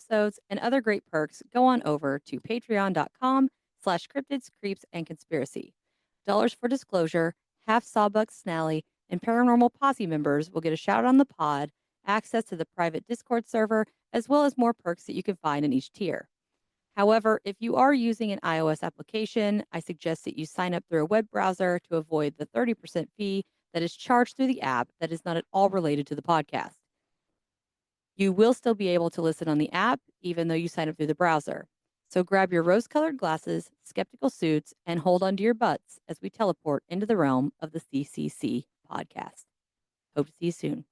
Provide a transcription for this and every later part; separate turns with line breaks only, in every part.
episodes, and other great perks, go on over to patreon.com/cryptids, creeps, and conspiracy. Dollars for disclosure, half Sawbuck Snally, and Paranormal Posse members will get a shout on the pod, access to the private Discord server, as well as more perks that you can find in each tier. However, if you are using an iOS application, I suggest that you sign up through a web browser to avoid the 30% fee that is charged through the app that is not at all related to the podcast. You will still be able to listen on the app, even though you sign up through the browser. So grab your rose-colored glasses, skeptical suits, and hold onto your butts as we teleport into the realm of the CCC podcast. Hope to see you soon.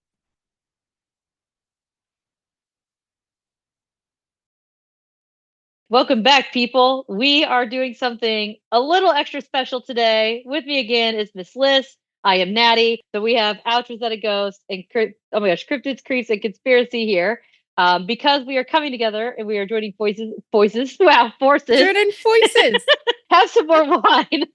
Welcome back, people. We are doing something a little extra special today. With me again is Miss Liss. I am Natty. So we have Outros That a Ghost and Cryptids, Creeps, and Conspiracy here. Because we are coming together and we are joining forces.
Joining voices.
Have some more wine.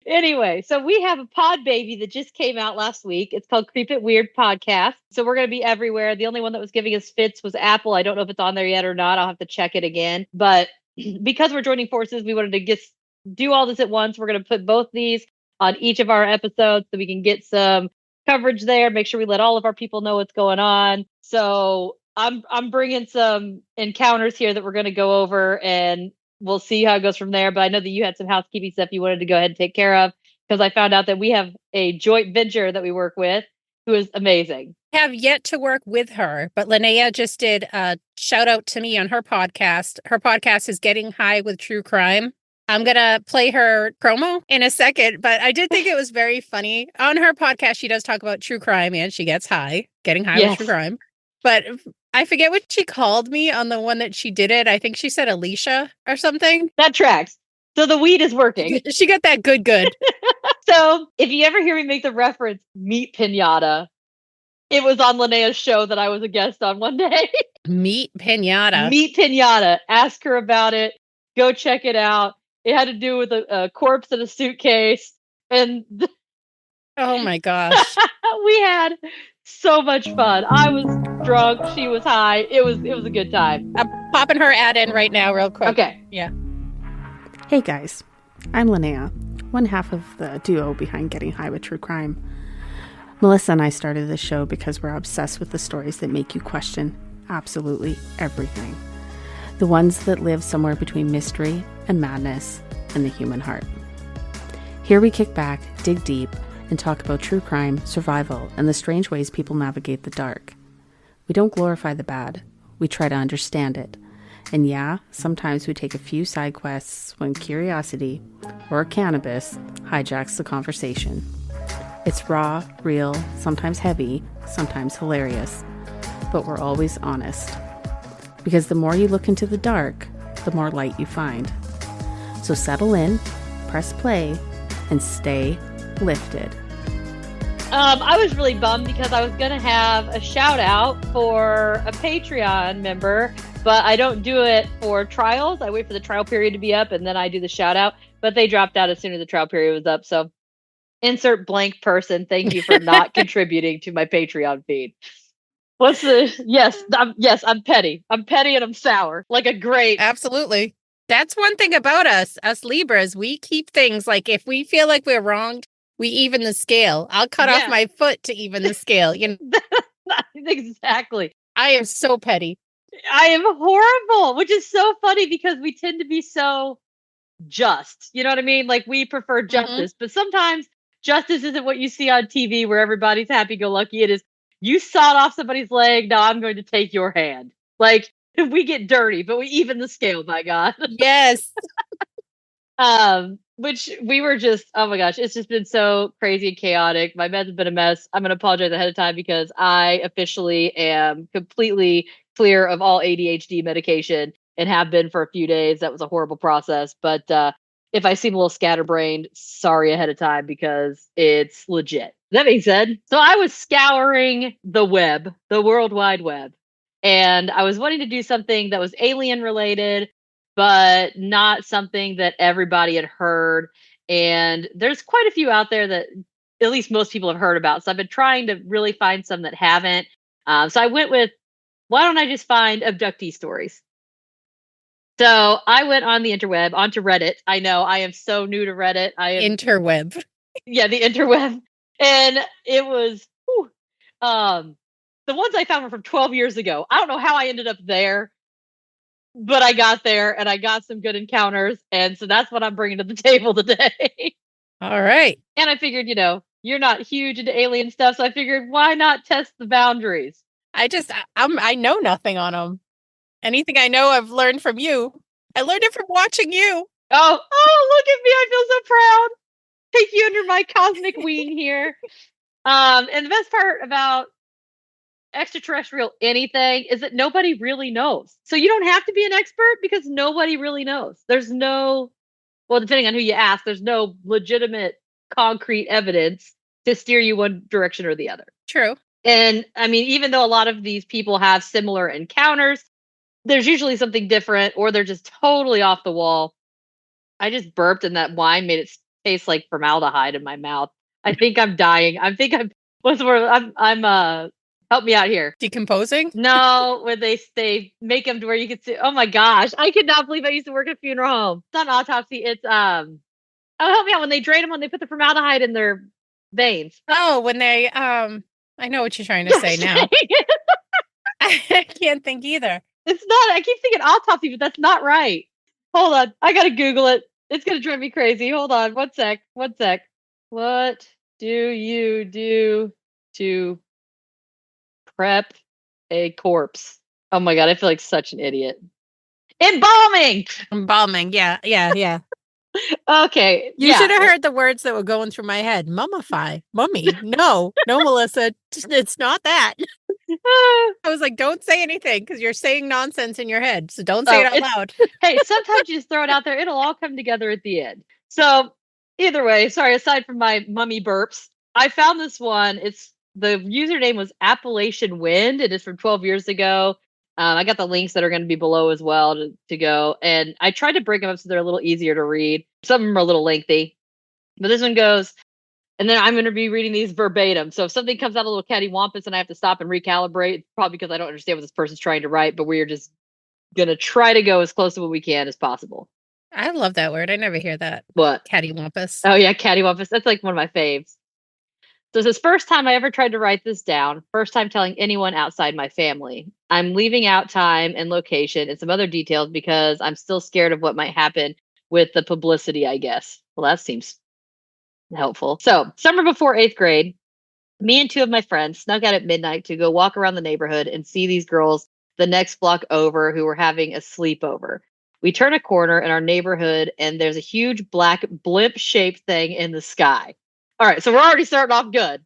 Anyway, so we have a pod baby that just came out last week. It's called Creep It Weird Podcast. So we're going to be everywhere. The only one that was giving us fits was Apple. I don't know if it's on there yet or not. I'll have to check it again. But because we're joining forces, we wanted to do all this at once. We're going to put both these on each of our episodes so we can get some coverage there. Make sure we let all of our people know what's going on. So I'm bringing some encounters here that we're going to go over, and we'll see how it goes from there. But I know that you had some housekeeping stuff you wanted to go ahead and take care of, because I found out that we have a joint venture that we work with who is amazing.
I have yet to work with her, but Linnea just did a shout out to me on her podcast. Her podcast is Getting High with True Crime. I'm going to play her promo in a second, but I did think it was very funny. On her podcast, she does talk about true crime and she gets high, getting high with true crime. But I forget what she called me on the one that she did it. I think she said Alicia or something.
That tracks. So the weed is working.
She got that good.
So if you ever hear me make the reference, Meat Pinata, it was on Linnea's show that I was a guest on one day.
Meat Pinata.
Meat Pinata. Ask her about it. Go check it out. It had to do with a corpse in a suitcase. And
oh my gosh.
We had so much fun. I was drunk. She was high. It was a good time.
I'm popping her ad in right now real quick.
Okay.
Yeah.
Hey guys, I'm Linnea, one half of the duo behind Getting High with True Crime. Melissa and I started this show because we're obsessed with the stories that make you question absolutely everything. The ones that live somewhere between mystery and madness and the human heart. Here we kick back, dig deep, and talk about true crime, survival, and the strange ways people navigate the dark. We don't glorify the bad. We try to understand it. And yeah, sometimes we take a few side quests when curiosity, or cannabis, hijacks the conversation. It's raw, real, sometimes heavy, sometimes hilarious. But we're always honest. Because the more you look into the dark, the more light you find. So settle in, press play, and stay lifted.
I was really bummed because I was going to have a shout out for a Patreon member, but I don't do it for trials. I wait for the trial period to be up and then I do the shout out, but they dropped out as soon as the trial period was up. So insert blank person. Thank you for not contributing to my Patreon feed. What's the, yes, I'm petty. I'm petty and I'm sour like a grape.
Absolutely. That's one thing about us Libras. We keep things like if we feel like we're wronged, we even the scale. I'll cut off my foot to even the scale. You know?
Exactly.
I am so petty.
I am horrible, which is so funny because we tend to be so just. You know what I mean? Like we prefer justice, but sometimes justice isn't what you see on TV where everybody's happy-go-lucky. It is, you sawed off somebody's leg, now I'm going to take your hand. Like, we get dirty, but we even the scale, my God.
Yes.
Which we were just, oh my gosh, it's just been so crazy and chaotic. My meds have been a mess. I'm going to apologize ahead of time because I officially am completely clear of all ADHD medication and have been for a few days. That was a horrible process. But if I seem a little scatterbrained, sorry ahead of time because it's legit. That being said, so I was scouring the web, the World Wide Web, and I was wanting to do something that was alien related, but not something that everybody had heard. And there's quite a few out there that at least most people have heard about. So I've been trying to really find some that haven't. So I went with why don't I just find abductee stories? So I went on the interweb, onto Reddit. I know I am so new to Reddit.
Interweb.
The interweb. And it was, the ones I found were from 12 years ago. I don't know how I ended up there, but I got there and I got some good encounters. And so that's what I'm bringing to the table today.
All right.
And I figured, you're not huge into alien stuff. So I figured, why not test the boundaries?
I know nothing on them. Anything I know, I've learned from you. I learned it from watching you.
Oh, look at me. I feel so proud. Take you under my cosmic wing here. And the best part about extraterrestrial anything is that nobody really knows. So you don't have to be an expert because nobody really knows. There's no, well, depending on who you ask, there's no legitimate concrete evidence to steer you one direction or the other.
True.
And I mean, even though a lot of these people have similar encounters, there's usually something different or they're just totally off the wall. I just burped and that wine made it taste like formaldehyde in my mouth. I think I'm dying. Help me out here.
Decomposing?
No, when they make them to where you can see. Oh my gosh, I could not believe I used to work at a funeral home. It's not an autopsy. It's help me out, when they drain them, when they put the formaldehyde in their veins.
Oh, when they I know what you're trying to say now. I can't think either.
It's not. I keep thinking autopsy, but that's not right. Hold on, I gotta Google it. It's gonna drive me crazy. Hold on, one sec. What do you do to prep a corpse? Oh my god, I feel like such an idiot. Embalming.
Embalming, yeah.
Okay,
You should have heard the words that were going through my head. Mummify, mummy. No, Melissa, it's not that. I was like, don't say anything because you're saying nonsense in your head. So don't say it out loud.
Hey, sometimes you just throw it out there. It'll all come together at the end. So either way, sorry, aside from my mummy burps, I found this one. The username was Appalachian Wind. It is from 12 years ago. I got the links that are going to be below as well to go. And I tried to break them up so they're a little easier to read. Some of them are a little lengthy. But this one goes, and then I'm going to be reading these verbatim. So if something comes out a little cattywampus and I have to stop and recalibrate, it's probably because I don't understand what this person's trying to write, but we're just going to try to go as close to what we can as possible.
I love that word. I never hear that.
What?
Cattywampus.
Oh, yeah, cattywampus. That's like one of my faves. So this is first time I ever tried to write this down. First time telling anyone outside my family. I'm leaving out time and location and some other details because I'm still scared of what might happen with the publicity, I guess. Well, that seems helpful. So, summer before 8th grade, me and two of my friends snuck out at midnight to go walk around the neighborhood and see these girls the next block over who were having a sleepover. We turn a corner in our neighborhood and there's a huge black blimp-shaped thing in the sky. All right, so we're already starting off good.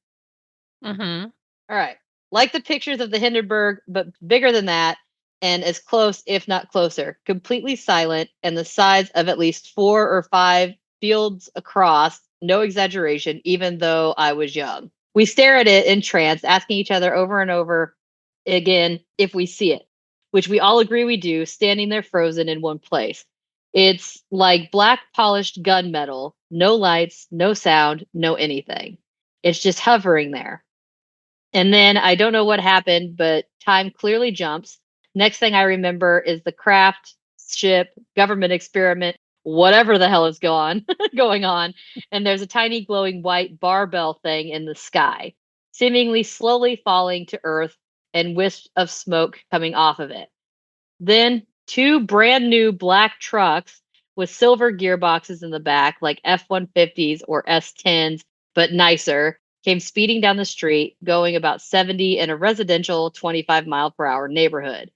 Mm-hmm.
All right. Like the pictures of the Hindenburg, but bigger than that and as close, if not closer. Completely silent and the size of at least 4 or 5 fields across. No exaggeration, even though I was young. We stare at it in trance, asking each other over and over again if we see it, which we all agree we do, standing there frozen in one place. It's like black polished gunmetal, no lights, no sound, no anything. It's just hovering there. And then I don't know what happened, but time clearly jumps. Next thing I remember is the craft, ship, government experiment, whatever the hell is going on. And there's a tiny glowing white barbell thing in the sky, seemingly slowly falling to earth and wisps of smoke coming off of it. Then 2 brand new black trucks with silver gearboxes in the back, like F-150s or S-10s, but nicer, came speeding down the street, going about 70 in a residential 25-mile-per-hour neighborhood.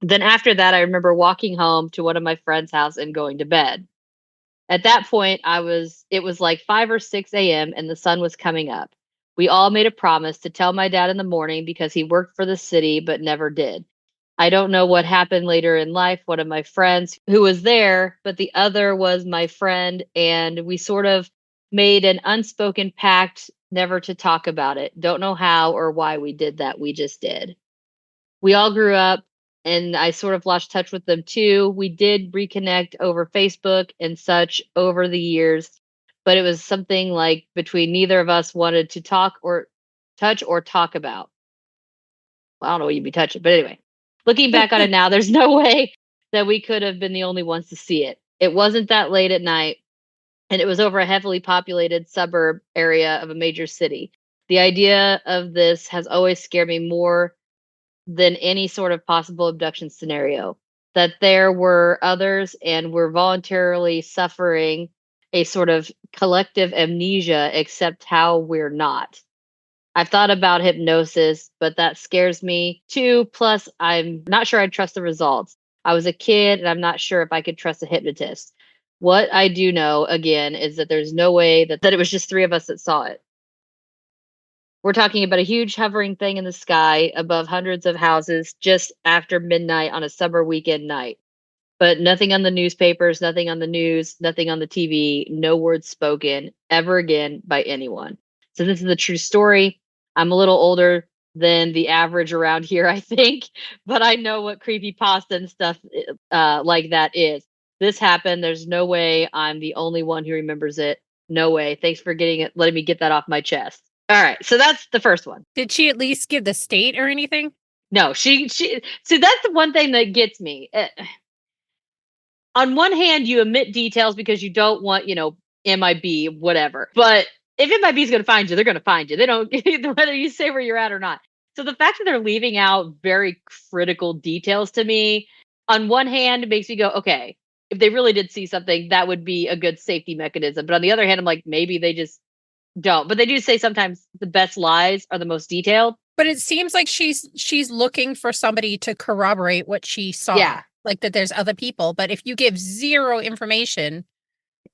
Then after that, I remember walking home to one of my friend's house and going to bed. At that point, it was like 5 or 6 a.m. and the sun was coming up. We all made a promise to tell my dad in the morning because he worked for the city but never did. I don't know what happened later in life. One of my friends who was there, but the other was my friend, and we sort of made an unspoken pact never to talk about it. Don't know how or why we did that. We just did. We all grew up, and I sort of lost touch with them too. We did reconnect over Facebook and such over the years, but it was something like between neither of us wanted to talk or touch or talk about. Well, I don't know what you'd be touching, but anyway. Looking back on it now, there's no way that we could have been the only ones to see it. It wasn't that late at night, and it was over a heavily populated suburb area of a major city. The idea of this has always scared me more than any sort of possible abduction scenario. That there were others and were voluntarily suffering a sort of collective amnesia, except how we're not. I've thought about hypnosis, but that scares me too. Plus, I'm not sure I'd trust the results. I was a kid and I'm not sure if I could trust a hypnotist. What I do know, again, is that there's no way that it was just three of us that saw it. We're talking about a huge hovering thing in the sky above hundreds of houses just after midnight on a summer weekend night. But nothing on the newspapers, nothing on the news, nothing on the TV, no words spoken ever again by anyone. So this is a true story. I'm a little older than the average around here, I think, but I know what creepypasta and stuff like that is. This happened. There's no way I'm the only one who remembers it. No way. Thanks for letting me get that off my chest. All right, so that's the first one.
Did she at least give the state or anything?
No, she. So that's the one thing that gets me. On one hand, you omit details because you don't want, MIB, whatever. But if MIB is going to find you, they're going to find you. They don't, whether you say where you're at or not. So the fact that they're leaving out very critical details to me, on one hand, it makes me go, okay, if they really did see something, that would be a good safety mechanism. But on the other hand, I'm like, maybe they just don't. But they do say sometimes the best lies are the most detailed.
But it seems like she's looking for somebody to corroborate what she saw.
Yeah.
Like that there's other people. But if you give zero information,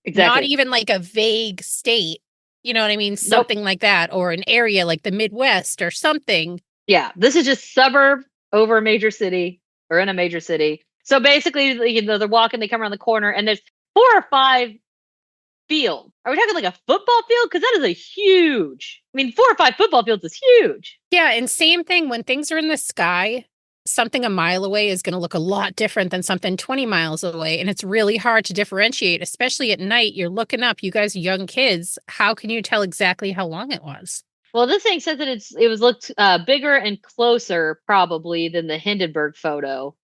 Exactly.
not even like a vague state, you know what I mean? Something like that, or an area like the Midwest or something.
Yeah. This is just suburb over a major city or in a major city. So basically, they're walking, they come around the corner, and there's 4 or 5 fields. Are we talking like a football field? Because that is a huge, 4 or 5 football fields is huge.
Yeah. And same thing when things are in the sky, something a mile away is going to look a lot different than something 20 miles away. And it's really hard to differentiate, especially at night. You're looking up, you guys are young kids. How can you tell exactly how long it was?
Well, this thing says that it was looked bigger and closer probably than the Hindenburg photo.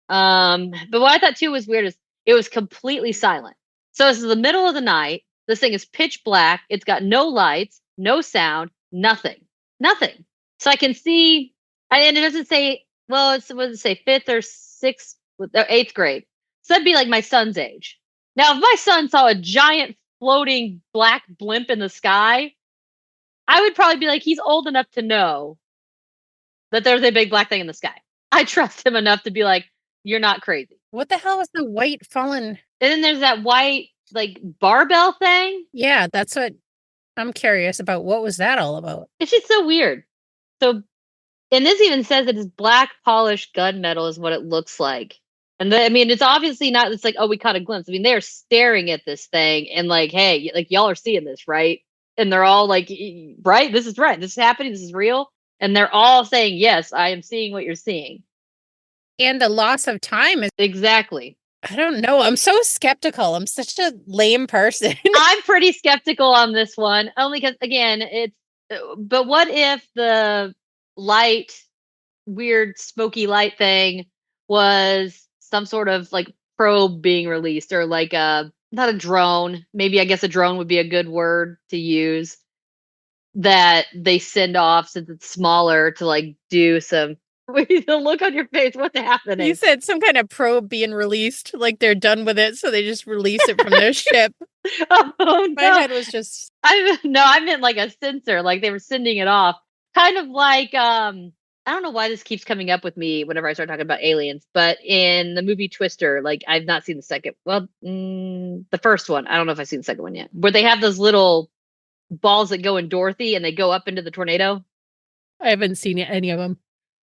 But what I thought too was weird is it was completely silent. So this is the middle of the night. This thing is pitch black. It's got no lights, no sound, nothing. So I can see, and it doesn't say, well, what does it say, 5th or 6th, or 8th grade. So that'd be like my son's age. Now, if my son saw a giant floating black blimp in the sky, I would probably be like, he's old enough to know that there's a big black thing in the sky. I trust him enough to be like, you're not crazy.
What the hell is the white fallen?
And then there's that white, like, barbell thing.
Yeah, that's what I'm curious about. What was that all about?
It's just so weird. So, and this even says that it's black polished gunmetal is what it looks like. And it's obviously not, it's like, oh, we caught a glimpse. They're staring at this thing and like, hey, like, y'all are seeing this, right? And they're all like, right, this is right. This is happening. This is real. And they're all saying, yes, I am seeing what you're seeing.
And the loss of time is
exactly.
I don't know. I'm so skeptical. I'm such a lame person.
I'm pretty skeptical on this one, only because, again, but what if the light, weird smoky light thing was some sort of like probe being released, or like not a drone. Maybe I guess a drone would be a good word to use, that they send off since it's smaller to like do some. The look on your face, what's happening?
You said some kind of probe being released, like they're done with it, so they just release it from their ship.
Oh, no.
My head was just...
I meant like a sensor, like they were sending it off. Kind of like, I don't know why this keeps coming up with me whenever I start talking about aliens, but in the movie Twister, like I've not seen the second, the first one. I don't know if I've seen the second one yet, where they have those little balls that go in Dorothy and they go up into the tornado.
I haven't seen any of them.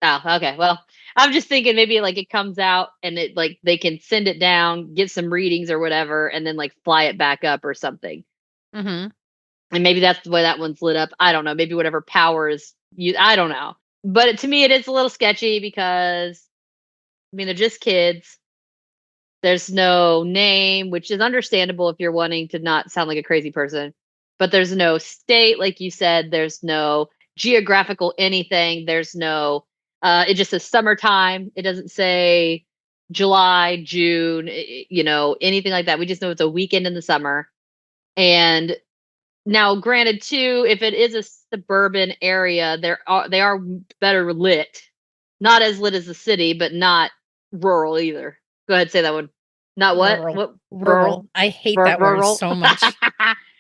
Oh, okay. Well, I'm just thinking maybe like it comes out and it like they can send it down, get some readings or whatever, and then like fly it back up or something.
Mm-hmm.
And maybe that's the way that one's lit up. I don't know. Maybe whatever powers you, I don't know. But to me, it is a little sketchy because, they're just kids. There's no name, which is understandable if you're wanting to not sound like a crazy person. But there's no state, like you said. There's no geographical anything. There's no It just says summertime. It doesn't say July, June, anything like that. We just know it's a weekend in the summer. And now, granted, too, if it is a suburban area, they are better lit. Not as lit as the city, but not rural either. Go ahead, say that one. Not what?
Rural.
What?
Rural. I hate that word
Rural?
so much.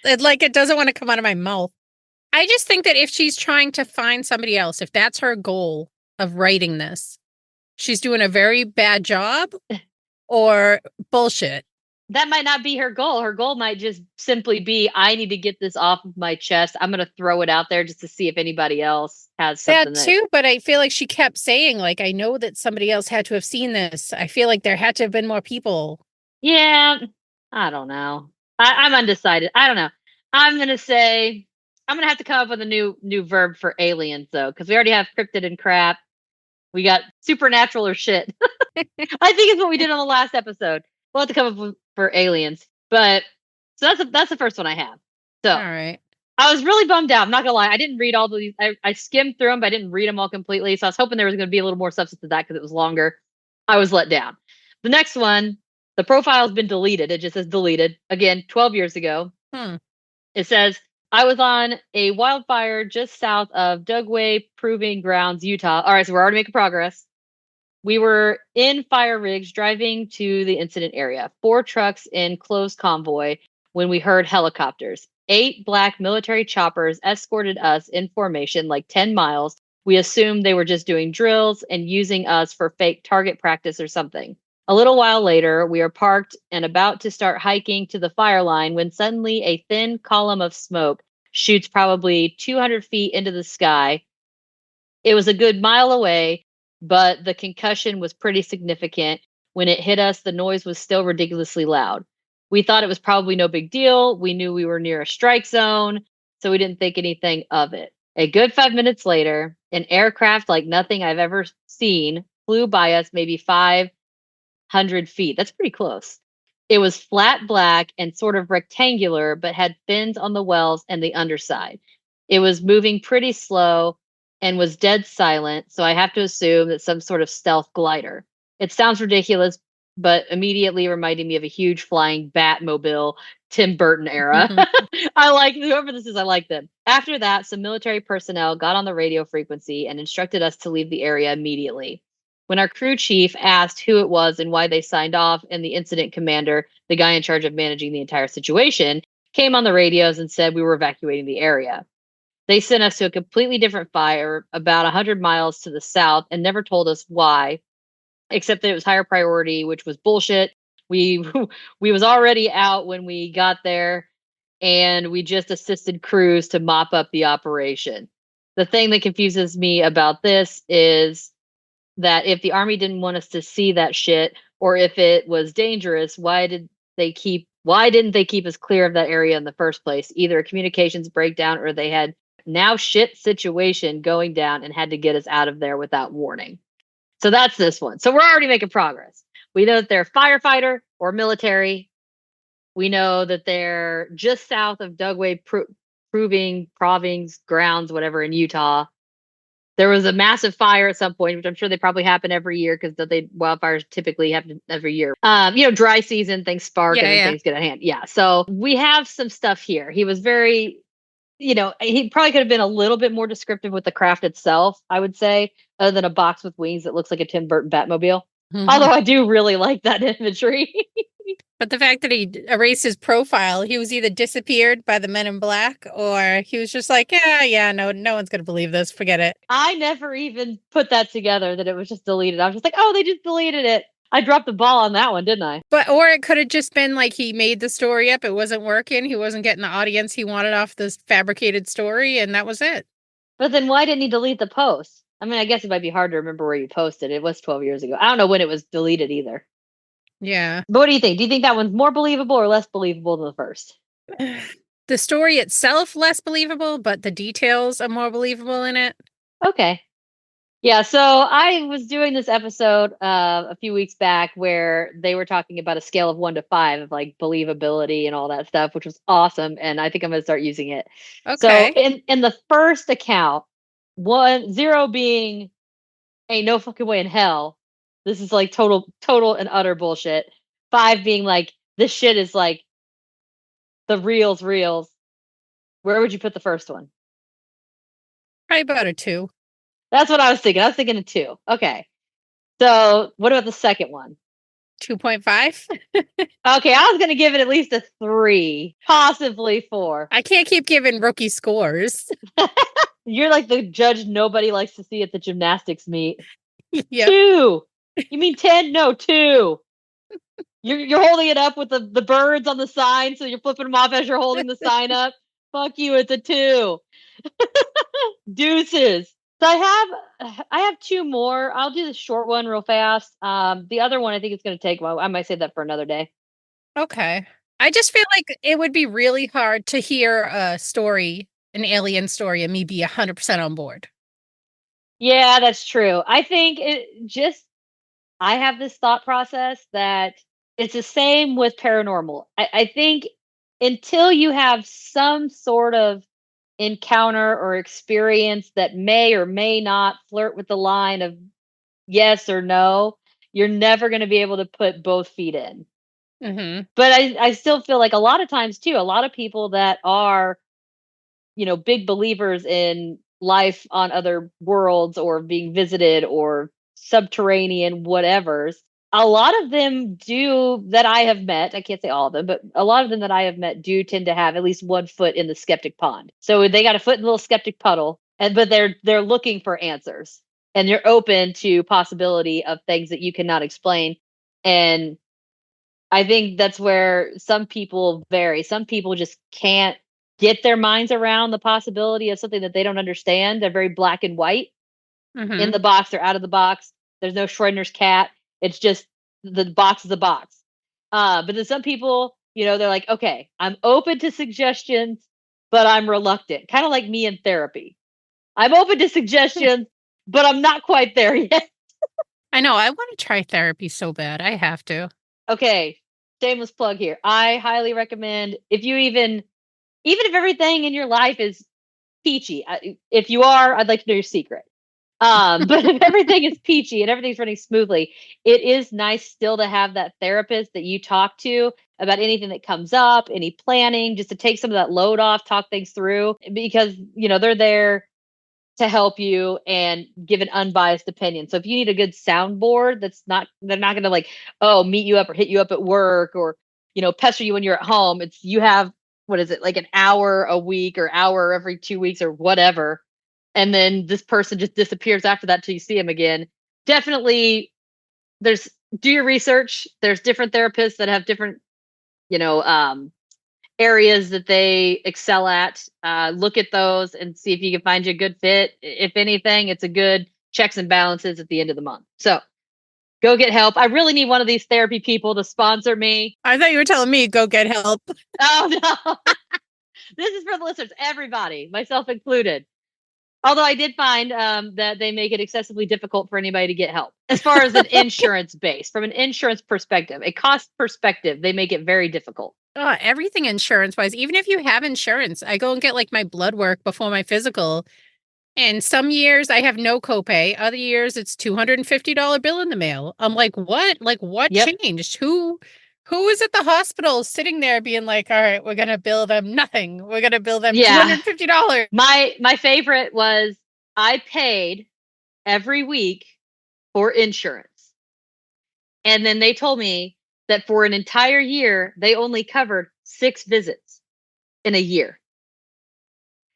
It doesn't want to come out of my mouth. I just think that if she's trying to find somebody else, if that's her goal of writing this, she's doing a very bad job or bullshit.
That might not be her goal. Her goal might just simply be, I need to get this off of my chest. I'm going to throw it out there just to see if anybody else has something.
That too, but I feel like she kept saying, like, I know that somebody else had to have seen this. I feel like there had to have been more people.
Yeah, I don't know. I'm undecided. I don't know. I'm going to say, I'm going to have to come up with a new verb for aliens, though, because we already have cryptid and crap. We got supernatural or shit. I think it's what we did on the last episode. We'll have to come up with for aliens. But so that's the first one I have. So
All right.
I was really bummed out. I'm not gonna lie. I didn't read all these. I skimmed through them, but I didn't read them all completely. So I was hoping there was going to be a little more substance to that because it was longer. I was let down. The next one, the profile has been deleted. It just says deleted. Again, 12 years ago. It says, I was on a wildfire just south of Dugway Proving Grounds, Utah. All right, so we're already making progress. We were in fire rigs driving to the incident area, 4 trucks in close convoy when we heard helicopters. 8 black military choppers escorted us in formation like 10 miles. We assumed they were just doing drills and using us for fake target practice or something. A little while later, we are parked and about to start hiking to the fire line when suddenly a thin column of smoke shoots probably 200 feet into the sky. It was a good mile away, but the concussion was pretty significant. When it hit us, the noise was still ridiculously loud. We thought it was probably no big deal. We knew we were near a strike zone, so we didn't think anything of it. A good 5 minutes later, an aircraft like nothing I've ever seen flew by us maybe 500 feet. That's pretty close. It was flat black and sort of rectangular, but had fins on the wells and the underside. It was moving pretty slow and was dead silent, so I have to assume that some sort of stealth glider. It sounds ridiculous, but immediately reminded me of a huge flying Batmobile, Tim Burton era. I like whoever this is, I like them. After that, some military personnel got on the radio frequency and instructed us to leave the area immediately. When our crew chief asked who it was and why they signed off, and the incident commander, the guy in charge of managing the entire situation, came on the radios and said we were evacuating the area. They sent us to a completely different fire about 100 miles to the south and never told us why, except that it was higher priority, which was bullshit. We was already out when we got there, and we just assisted crews to mop up the operation. The thing that confuses me about this is that if the Army didn't want us to see that shit, or if it was dangerous, why didn't they keep us clear of that area in the first place? Either a communications breakdown, or they had now shit situation going down and had to get us out of there without warning. So that's this one. So we're already making progress. We know that they're firefighter or military. We know that they're just south of Dugway Proving Grounds, whatever, in Utah. There was a massive fire at some point, which I'm sure they probably happen every year because wildfires typically happen every year. Dry season, things spark and then things get out of hand. Yeah. So we have some stuff here. He was very, he probably could have been a little bit more descriptive with the craft itself, I would say, other than a box with wings that looks like a Tim Burton Batmobile. Although I do really like that imagery.
But the fact that he erased his profile, he was either disappeared by the Men in Black, or he was just like, no one's going to believe this. Forget it.
I never even put that together, that it was just deleted. I was just like, oh, they just deleted it. I dropped the ball on that one, didn't I?
Or it could have just been like he made the story up. It wasn't working. He wasn't getting the audience he wanted off this fabricated story, and that was it.
But then why didn't he delete the post? I mean, I guess it might be hard to remember where you posted. It was 12 years ago. I don't know when it was deleted either.
Yeah.
But what do you think? Do you think that one's more believable or less believable than the first?
The story itself, less believable, but the details are more believable in it.
Okay. Yeah, so I was doing this episode a few weeks back where they were talking about a scale of 1 to 5 of like believability and all that stuff, which was awesome. And I think I'm going to start using it.
Okay.
So in the first account, 0 being ain't no fucking way in hell. This is like total and utter bullshit. 5 being like, this shit is like the reals. Where would you put the first one?
Probably about a 2.
That's what I was thinking. I was thinking a 2. Okay. So what about the second one?
2.5.
Okay, I was gonna give it at least a 3, possibly 4.
I can't keep giving rookie scores.
You're like the judge nobody likes to see at the gymnastics meet.
Yep.
2. You mean 10? No, 2. You're holding it up with the birds on the sign, so you're flipping them off as you're holding the sign up. Fuck you, it's a 2. Deuces. So I have 2 more. I'll do the short one real fast. The other one I think it's gonna take a while. I might save that for another day.
Okay. I just feel like it would be really hard to hear a story, an alien story, and me be 100% on board.
Yeah, that's true. I think I have this thought process that it's the same with paranormal. I think until you have some sort of encounter or experience that may or may not flirt with the line of yes or no, you're never going to be able to put both feet in.
Mm-hmm.
But I still feel like a lot of times too, a lot of people that are, big believers in life on other worlds or being visited or subterranean whatevers, a lot of them do that I have met. I can't say all of them, but a lot of them that I have met do tend to have at least 1 foot in the skeptic pond. So they got a foot in the little skeptic puddle, but they're looking for answers and they're open to possibility of things that you cannot explain. And I think that's where some people vary. Some people just can't get their minds around the possibility of something that they don't understand. They're very black and white.
Mm-hmm.
In the box or out of the box. There's no Schrodinger's cat. It's just the box is the box. But then some people, they're like, okay, I'm open to suggestions, but I'm reluctant. Kind of like me in therapy. I'm open to suggestions, but I'm not quite there yet.
I know. I want to try therapy so bad. I have to.
Okay, shameless plug here. I highly recommend if you even if everything in your life is peachy. If you are, I'd like to know your secret. But if everything is peachy and everything's running smoothly, it is nice still to have that therapist that you talk to about anything that comes up, any planning, just to take some of that load off, talk things through, because, they're there to help you and give an unbiased opinion. So if you need a good soundboard, they're not going to like, meet you up or hit you up at work or, pester you when you're at home. You have, what is it, like an hour a week or hour every 2 weeks or whatever. And then this person just disappears after that till you see him again. Definitely do your research. There's different therapists that have different, areas that they excel at. Look at those and see if you can find you a good fit. If anything, it's a good checks and balances at the end of the month. So go get help. I really need one of these therapy people to sponsor me.
I thought you were telling me go get help.
Oh, no. This is for the listeners, everybody, myself included. Although I did find that they make it excessively difficult for anybody to get help as far as an insurance base, from an insurance perspective, a cost perspective, they make it very difficult.
Everything insurance wise, even if you have insurance, I go and get like my blood work before my physical. And some years I have no copay. Other years it's $250 bill in the mail. I'm like, what? Like what changed? Who is at the hospital sitting there being like, all right, we're going to bill them nothing. We're going to bill them $250.
My favorite was I paid every week for insurance. And then they told me that for an entire year, they only covered 6 visits in a year.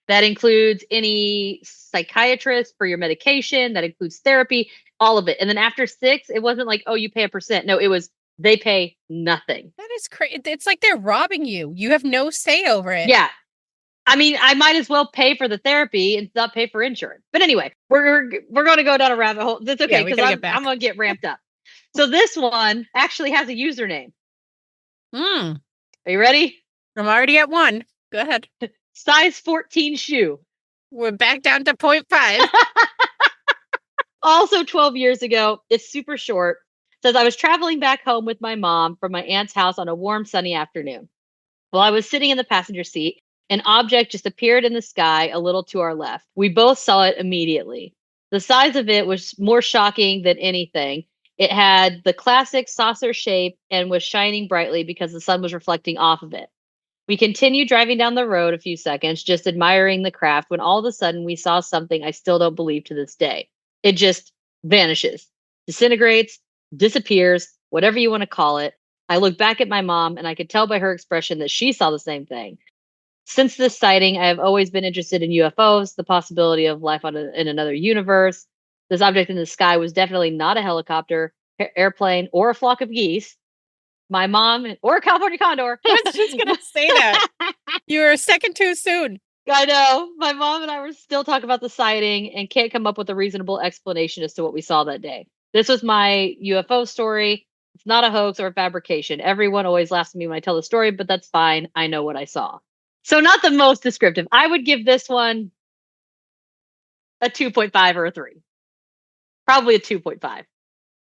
That includes any psychiatrist for your medication. That includes therapy, all of it. And then after 6, it wasn't like, oh, you pay a percent. No, it was they pay nothing.
That is crazy. It's like they're robbing you. You have no say over it.
Yeah. I mean, I might as well pay for the therapy and not pay for insurance. But anyway, we're going to go down a rabbit hole. That's okay because I'm going to get ramped up. So this one actually has a username. Are you ready?
I'm already at 1. Go ahead.
Size 14 shoe.
We're back down to 0.5.
Also 12 years ago. It's super short. Says I was traveling back home with my mom from my aunt's house on a warm, sunny afternoon. While I was sitting in the passenger seat, an object just appeared in the sky a little to our left. We both saw it immediately. The size of it was more shocking than anything. It had the classic saucer shape and was shining brightly because the sun was reflecting off of it. We continued driving down the road a few seconds, just admiring the craft, when all of a sudden we saw something I still don't believe to this day. It just vanishes, disintegrates, disappears, whatever you want to call it. I looked back at my mom and I could tell by her expression that she saw the same thing. Since this sighting, I have always been interested in UFOs, the possibility of life in another universe. This object in the sky was definitely not a helicopter, airplane, or a flock of geese. My mom, or a California condor.
I was just going to say that. You were a second too soon.
I know. My mom and I were still talking about the sighting and can't come up with a reasonable explanation as to what we saw that day. This was my UFO story. It's not a hoax or a fabrication. Everyone always laughs at me when I tell the story, but that's fine. I know what I saw. So not the most descriptive. I would give this one a 2.5 or a 3. Probably a 2.5.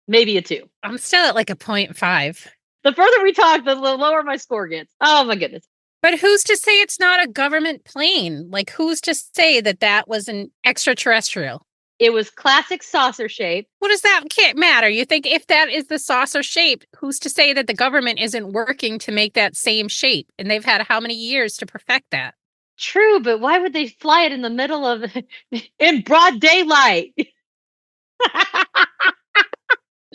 Maybe a 2.
I'm still at like a 0.5.
The further we talk, the lower my score gets. Oh my goodness.
But who's to say it's not a government plane? Like, who's to say that that was an extraterrestrial?
It was classic saucer shape.
What does that can't matter? You think if that is the saucer shape, who's to say that the government isn't working to make that same shape? And they've had how many years to perfect that?
True, but why would they fly it in the middle of, in broad daylight?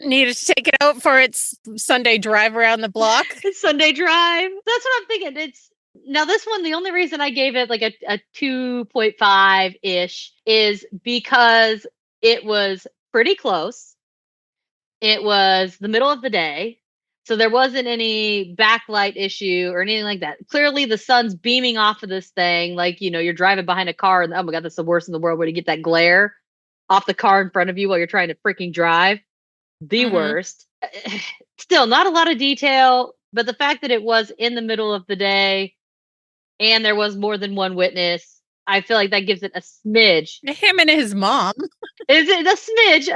Needed to take it out for its Sunday drive around the block.
Sunday drive. That's what I'm thinking. It's now this one, the only reason I gave it like a 2.5-ish is because it was pretty close. It was the middle of the day. So there wasn't any backlight issue or anything like that. Clearly the sun's beaming off of this thing. Like, you're driving behind a car and oh my God, that's the worst in the world where you get that glare off the car in front of you while you're trying to freaking drive. The worst. Still not a lot of detail, but the fact that it was in the middle of the day and there was more than one witness, I feel like that gives it a smidge.
Him and his mom.
Is it a smidge?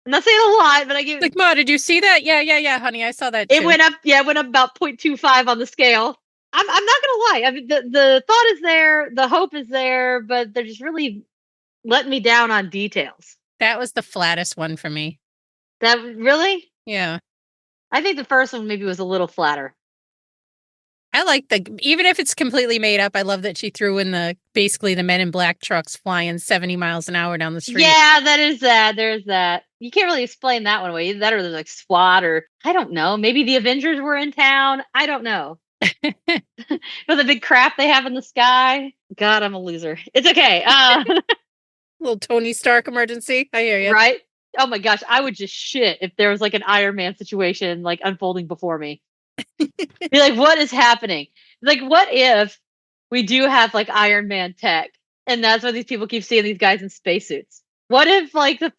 I'm not saying a lot, but I give
like, Ma, did you see that? Yeah, honey, I saw that too.
It went up about 0.25 on the scale. I'm not gonna lie. I mean, the thought is there, the hope is there, but they're just really letting me down on details.
That was the flattest one for me.
That really?
Yeah.
I think the first one maybe was a little flatter.
I like even if it's completely made up, I love that she threw in basically the Men in Black trucks flying 70 miles an hour down the street.
Yeah, there's that. You can't really explain that one away. Either that or there's like SWAT or I don't know. Maybe the Avengers were in town. I don't know. For the big crap they have in the sky. God, I'm a loser. It's okay.
Little Tony Stark emergency. I hear you.
Right? Oh my gosh, I would just shit if there was like an Iron Man situation like unfolding before me. Be like, what is happening? Like, what if we do have like Iron Man tech, and that's why these people keep seeing these guys in spacesuits? What if like the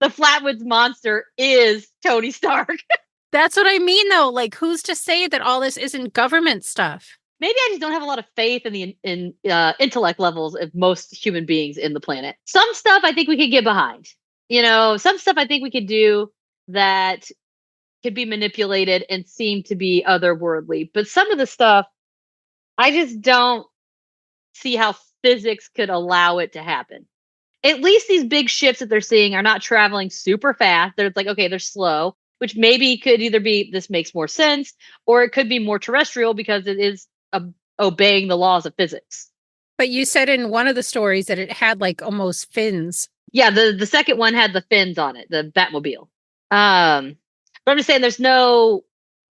Flatwoods monster is Tony Stark?
That's what I mean, though. Like, who's to say that all this isn't government stuff?
Maybe I just don't have a lot of faith in the intellect levels of most human beings in the planet. Some stuff I think we could get behind. Some stuff I think we could do that could be manipulated and seem to be otherworldly. But some of the stuff, I just don't see how physics could allow it to happen. At least these big ships that they're seeing are not traveling super fast. They're like, okay, they're slow, which maybe could either be this makes more sense, or it could be more terrestrial because it is obeying the laws of physics.
But you said in one of the stories that it had like almost fins.
Yeah, the second one had the fins on it, the Batmobile. But I'm just saying there's no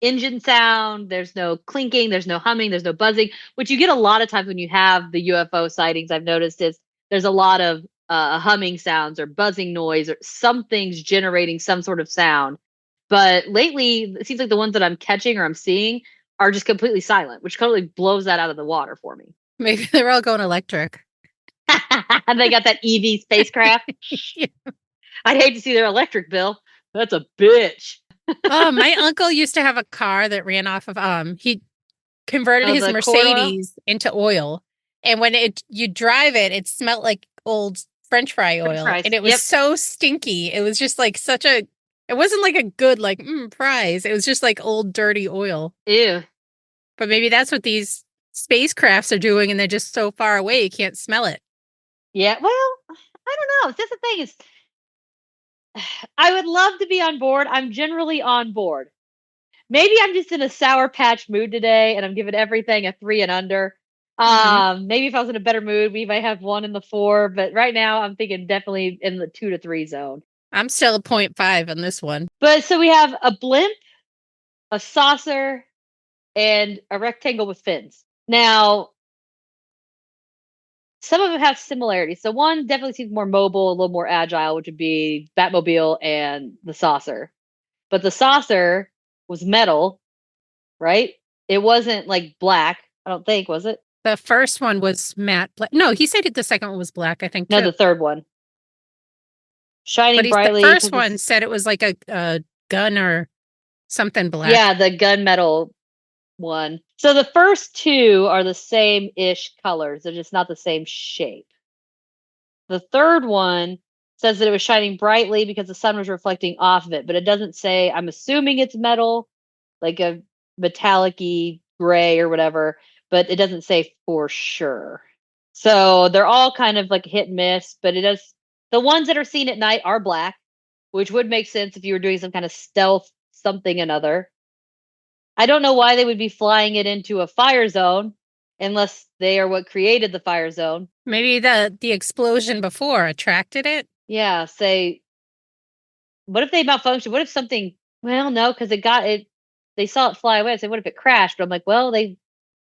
engine sound, there's no clinking, there's no humming, there's no buzzing, which you get a lot of times when you have the UFO sightings. I've noticed is there's a lot of humming sounds or buzzing noise or something's generating some sort of sound. But lately, it seems like the ones that I'm catching or I'm seeing are just completely silent, which totally blows that out of the water for me.
Maybe they're all going electric.
And they got that EV spacecraft.
Yeah.
I'd hate to see their electric bill. That's a bitch.
Oh, my uncle used to have a car that ran off of he converted his Mercedes into oil. And when you drive it, it smelled like old French fry oil. And it was so stinky. It was just like it wasn't like a good fries. It was just like old dirty oil.
Ew.
But maybe that's what these spacecrafts are doing, and they're just so far away you can't smell it.
Yeah, well, I don't know. That's the thing is, I would love to be on board. I'm generally on board. Maybe I'm just in a Sour Patch mood today, and I'm giving everything a 3 and under. Maybe if I was in a better mood, we might have 1 in the 4. But right now, I'm thinking definitely in the 2 to 3 zone.
I'm still a 0.5 on this one.
But so we have a blimp, a saucer, and a rectangle with fins. Now, some of them have similarities. So one definitely seems more mobile, a little more agile, which would be Batmobile and the saucer. But the saucer was metal, right? It wasn't like black, I don't think, was it?
The first one was matte black. No, he said the second one was black, I think.
No,
too.
the third one. Shining
But
brightly.
the first
'cause
one
it's-
said it was like a gun or something black.
Yeah, the gunmetal one. So the first 2 are the same-ish colors. They're just not the same shape. The third one says that it was shining brightly because the sun was reflecting off of it, but it doesn't say. I'm assuming it's metal, like a metallic-y gray or whatever, but it doesn't say for sure. So they're all kind of like hit and miss, but it does. The ones that are seen at night are black, which would make sense if you were doing some kind of stealth something another. I don't know why they would be flying it into a fire zone unless they are what created the fire zone.
Maybe the explosion before attracted it.
Yeah, say, what if they malfunction? What if something? Well, no, because they saw it fly away. I said, what if it crashed? But I'm like, well, that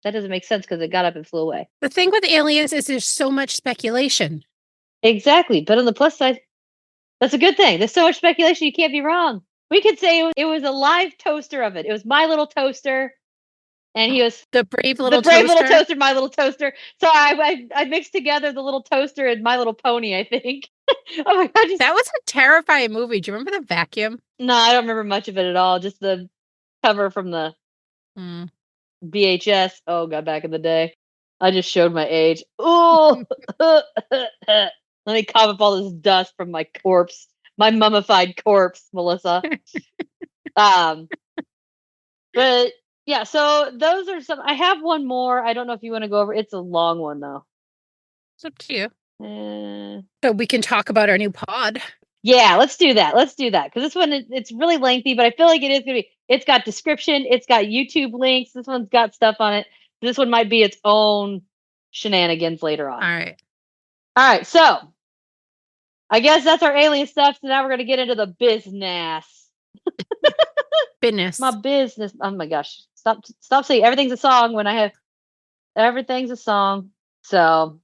doesn't make sense because it got up and flew away.
The thing with aliens is there's so much speculation.
Exactly, but on the plus side, that's a good thing. There's so much speculation. You can't be wrong. We could say it was a live toaster of it. It was my little toaster, and he was
The brave little
the brave
toaster.
little toaster, my little toaster. So I mixed together the little toaster and My Little Pony, I think. Oh my god!
That was a terrifying movie. Do you remember the vacuum?
No, I don't remember much of it at all. Just the cover from the
Mm.
VHS. Oh god, back in the day. I just showed my age. Oh, let me cough up all this dust from my corpse, my mummified corpse, Melissa. But yeah, so those are some. I have one more. I don't know if you want to go over. It's a long one though.
It's up to you.
Uh,
So we can talk about our new pod.
Yeah, let's do that. Let's do that because this one it's really lengthy, but I feel like it is gonna be. It's got description. It's got YouTube links. This one's got stuff on it. This one might be its own shenanigans later on.
All right.
All right. So I guess that's our alien stuff. So now we're gonna get into the business.
Business.
My business. Oh my gosh! Stop saying everything's a song when I have everything's a song. So,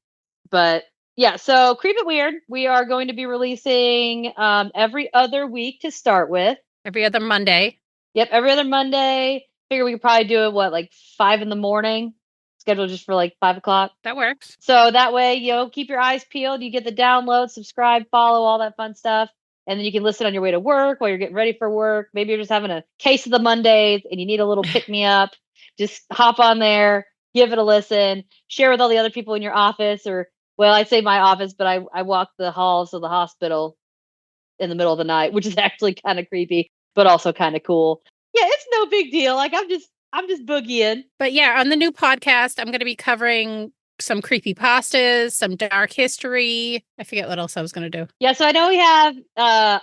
but. Yeah, so Creep It Weird, we are going to be releasing every other week to start with.
Every other Monday.
Yep, every other Monday. Figure we could probably do it, like 5 in the morning? Scheduled just for like 5 o'clock.
That works.
So that way, keep your eyes peeled. You get the download, subscribe, follow, all that fun stuff. And then you can listen on your way to work while you're getting ready for work. Maybe you're just having a case of the Mondays and you need a little pick-me-up. Just hop on there, give it a listen, share with all the other people in your office or well, I say my office, but I walk the halls of the hospital in the middle of the night, which is actually kind of creepy, but also kind of cool. Yeah, it's no big deal. Like I'm just boogieing.
But yeah, on the new podcast, I'm going to be covering some creepy pastas, some dark history. I forget what else I was going to do.
Yeah, so I know we have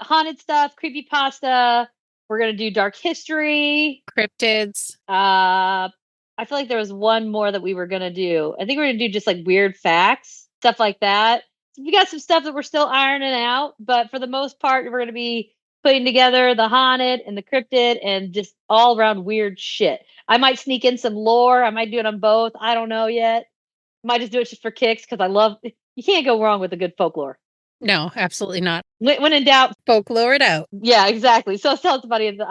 haunted stuff, creepy pasta. We're going to do dark history,
Cryptids.
I feel like there was one more that we were going to do. I think we're going to do just like weird facts. Stuff like that. We got some stuff that we're still ironing out, but for the most part, we're going to be putting together the haunted and the cryptid and just all around weird shit. I might sneak in some lore. I might do it on both. I don't know yet. Might just do it just for kicks because you can't go wrong with a good folklore.
No, absolutely not.
When in doubt,
folklore it out.
Yeah, exactly. So I saw somebody at the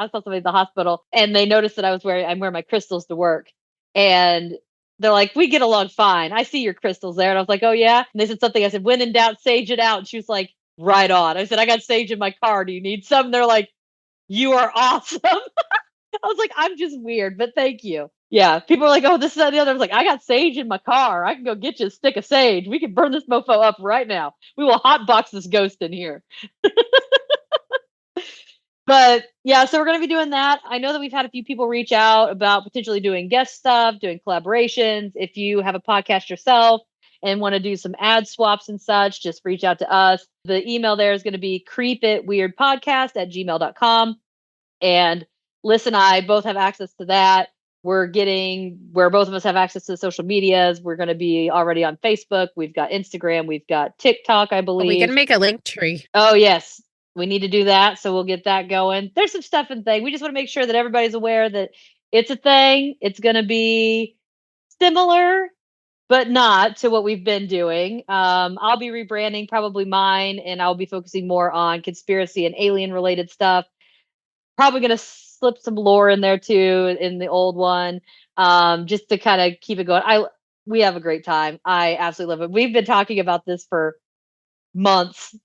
hospital and they noticed that I'm wearing my crystals to work. And they're like, we get along fine. I see your crystals there. And I was like, oh, yeah. And they said something. I said, when in doubt, sage it out. And she was like, right on. I said, I got sage in my car. Do you need some? And they're like, you are awesome. I was like, I'm just weird, but thank you. Yeah. People are like, oh, this is that, the other. I was like, I got sage in my car. I can go get you a stick of sage. We can burn this mofo up right now. We will hotbox this ghost in here. But yeah, so we're going to be doing that. I know that we've had a few people reach out about potentially doing guest stuff, doing collaborations. If you have a podcast yourself and want to do some ad swaps and such, just reach out to us. The email there is going to be creepitweirdpodcast@gmail.com. And Liss and I both have access to that. Where both of us have access to the social medias. We're going to be already on Facebook. We've got Instagram. We've got TikTok, I believe.
We can make a link tree.
Oh, yes. We need to do that. So we'll get that going. There's some stuff and thing. We just want to make sure that everybody's aware that it's a thing. It's going to be similar, but not to what we've been doing. I'll be rebranding probably mine, and I'll be focusing more on conspiracy and alien related stuff. Probably going to slip some lore in there too in the old one, just to kind of keep it going. We have a great time. I absolutely love it. We've been talking about this for months.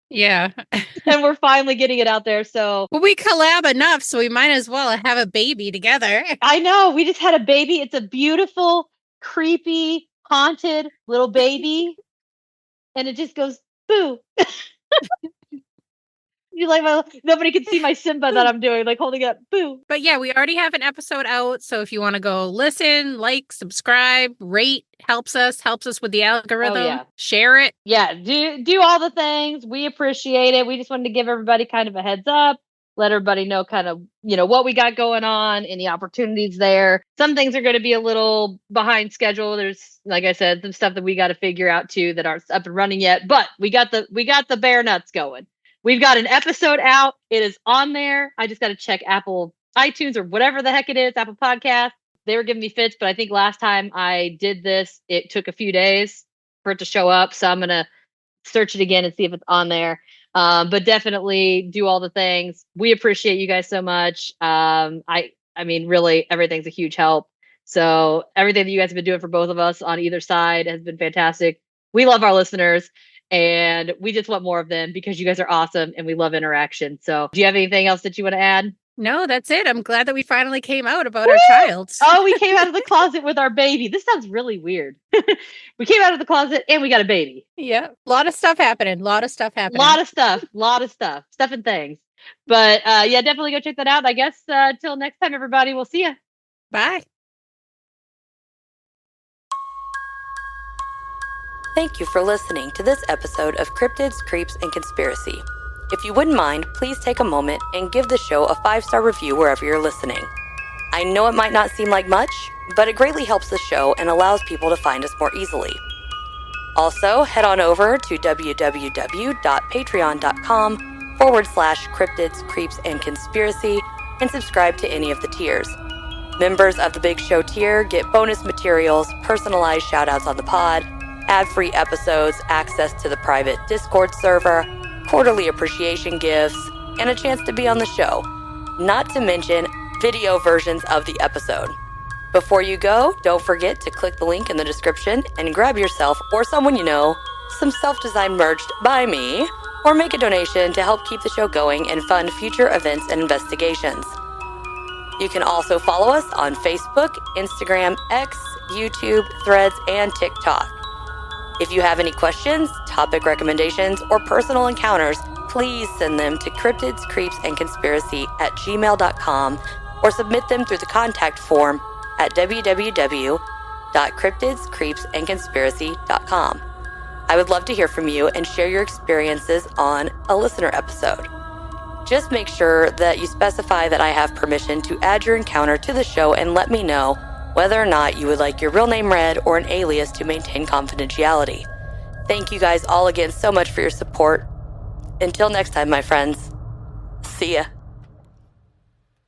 Yeah.
And we're finally getting it out there. So
well, we collab enough, so we might as well have a baby together.
I know. We just had a baby. It's a beautiful, creepy, haunted little baby. And it just goes, boo. You like nobody can see my Simba that I'm doing, like holding up, boo.
But yeah, we already have an episode out. So if you want to go listen, like, subscribe, rate, helps us with the algorithm. Share it.
Yeah, do all the things. We appreciate it. We just wanted to give everybody kind of a heads up, let everybody know kind of, what we got going on, any opportunities there. Some things are going to be a little behind schedule. There's, like I said, some stuff that we got to figure out too that aren't up and running yet, but we got the bare nuts going. We've got an episode out. It is on there. I just got to check Apple iTunes or whatever the heck it is, Apple Podcast. They were giving me fits, but I think last time I did this, it took a few days for it to show up. So I'm going to search it again and see if it's on there. But definitely do all the things. We appreciate you guys so much. I mean, really, everything's a huge help. So everything that you guys have been doing for both of us on either side has been fantastic. We love our listeners. And we just want more of them because you guys are awesome and we love interaction. So do you have anything else that you want to add?
No, that's it. I'm glad that we finally came out about our child.
Oh, we came out of the closet with our baby. This sounds really weird. We came out of the closet and we got a baby.
Yeah. A lot of stuff happening. Lot of stuff.
Stuff and things. But yeah, definitely go check that out. I guess till next time, everybody. We'll see you.
Bye.
Thank you for listening to this episode of Cryptids, Creeps, and Conspiracy. If you wouldn't mind, please take a moment and give the show a 5-star review wherever you're listening. I know it might not seem like much, but it greatly helps the show and allows people to find us more easily. Also, head on over to www.patreon.com/Cryptids, Creeps, and Conspiracy and subscribe to any of the tiers. Members of the Big Show tier get bonus materials, personalized shoutouts on the pod, ad-free episodes, access to the private Discord server, quarterly appreciation gifts, and a chance to be on the show. Not to mention video versions of the episode. Before you go, don't forget to click the link in the description and grab yourself or someone you know some self-designed merch by me, or make a donation to help keep the show going and fund future events and investigations. You can also follow us on Facebook, Instagram, X, YouTube, Threads, and TikTok. If you have any questions, topic recommendations, or personal encounters, please send them to cryptidscreepsandconspiracy@gmail.com or submit them through the contact form at www.cryptidscreepsandconspiracy.com. I would love to hear from you and share your experiences on a listener episode. Just make sure that you specify that I have permission to add your encounter to the show and let me know whether or not you would like your real name read or an alias to maintain confidentiality. Thank you guys all again so much for your support. Until next time, my friends. See ya.